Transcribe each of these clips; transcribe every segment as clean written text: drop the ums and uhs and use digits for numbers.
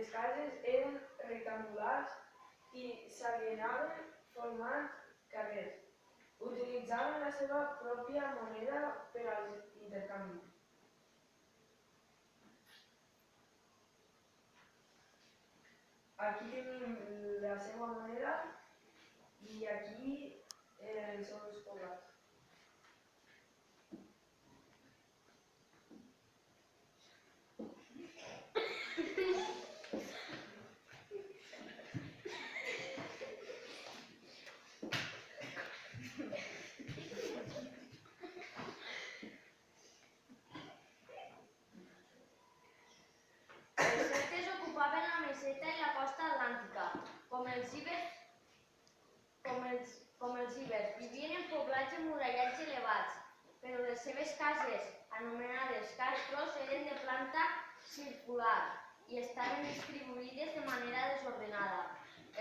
Les cases eren rectangulars i s'alienaven formant carrers. Utilitzaven la seva pròpia moneda per als intercanvis. Aquí tenim la seva moneda i aquí els seus poblats. Els celtes ocupaven la meseta i la costa atlàntica. Com els ibers, vivien en poblats emmurallats i elevats, però les seves cases, anomenades castros, eren de planta circular i estaven distribuïdes de manera desordenada.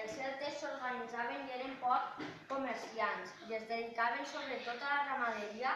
Els celtes s'organitzaven i eren poc comerciants i es dedicaven sobretot a la ramaderia